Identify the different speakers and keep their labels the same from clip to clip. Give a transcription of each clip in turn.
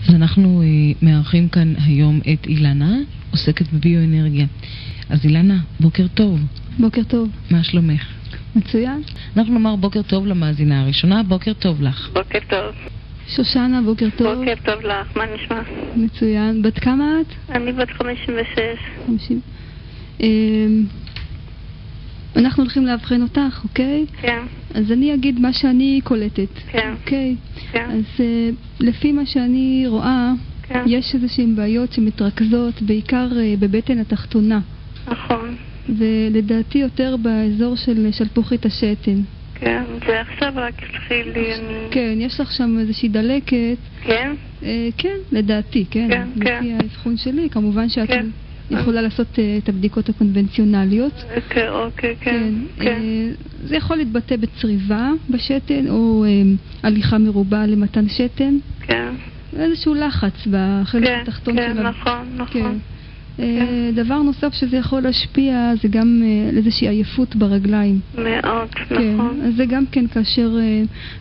Speaker 1: אז אנחנו מארחים כאן היום את אילנה, עוסקת בביואנרגיה. אז אילנה, בוקר טוב.
Speaker 2: בוקר טוב.
Speaker 1: מה שלומך?
Speaker 2: מצוין.
Speaker 1: אנחנו נאמר בוקר טוב למאזינה הראשונה, בוקר טוב לך.
Speaker 3: בוקר טוב.
Speaker 2: שושנה, בוקר טוב.
Speaker 3: בוקר טוב לך, מה נשמע?
Speaker 2: מצוין. בת כמה את?
Speaker 3: אני בת 56.
Speaker 2: 50. אנחנו הולכים להבחן אותך, אוקיי?
Speaker 3: כן.
Speaker 2: אז אני אגיד מה שאני קולטת.
Speaker 3: כן.
Speaker 2: אוקיי?
Speaker 3: כן.
Speaker 2: אז לפי מה שאני רואה,
Speaker 3: כן.
Speaker 2: יש איזושהי בעיות שמתרכזות בעיקר בבטן התחתונה.
Speaker 3: נכון.
Speaker 2: ולדעתי יותר באזור של שלפוחית השתן.
Speaker 3: כן, זה עכשיו רק התחיל לי.
Speaker 2: כן, יש לך שם איזושהי דלקת.
Speaker 3: כן?
Speaker 2: כן, לדעתי, כן.
Speaker 3: כן, כן.
Speaker 2: לפי האבחון שלי, כמובן שאת
Speaker 3: כן.
Speaker 2: יכולה לעשות את הבדיקות הקונבנציונליות.
Speaker 3: אוקיי, כן. כן.
Speaker 2: זה יכול להתבטא בצריבה בשתן, או הליכה מרובה למתן שתן.
Speaker 3: כן.
Speaker 2: איזשהו לחץ בחלק התחתון
Speaker 3: כן,
Speaker 2: שלה.
Speaker 3: נכון, נכון.
Speaker 2: כן. דבר נוסף שזה יכול להשפיע זה גם איזושהי עייפות ברגליים.
Speaker 3: מאוד,
Speaker 2: כן.
Speaker 3: נכון.
Speaker 2: אז זה גם כן כאשר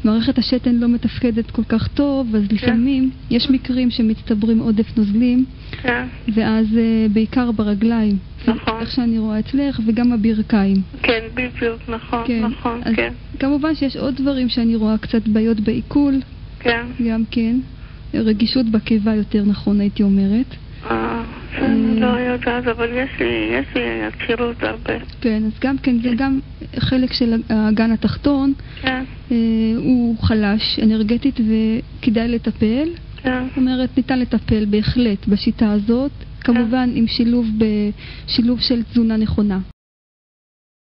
Speaker 2: מערכת השתן לא מתפקדת כל כך טוב, אז לפעמים יש מקרים שמצטברים עודף נוזלים,
Speaker 3: כן.
Speaker 2: ואז בעיקר ברגליים.
Speaker 3: נכון.
Speaker 2: איך שאני רואה אצלך, וגם הברכיים.
Speaker 3: כן, בדיוק, נכון,
Speaker 2: כן.
Speaker 3: נכון,
Speaker 2: אז
Speaker 3: כן.
Speaker 2: כמובן שיש עוד דברים שאני רואה, קצת בעיות בעיכול.
Speaker 3: כן.
Speaker 2: גם כן. רגישות בקיבה יותר נכון הייתי אומרת.
Speaker 3: אני לא יודעת, אבל יש לי עצירות הרבה.
Speaker 2: כן, אז גם כן, זה גם חלק של האגן התחתון.
Speaker 3: כן.
Speaker 2: הוא חלש, אנרגטית, וכדאי לטפל.
Speaker 3: כן.
Speaker 2: זאת אומרת, ניתן לטפל בהחלט בשיטה הזאת. כמובן עם שילוב של תזונה נכונה.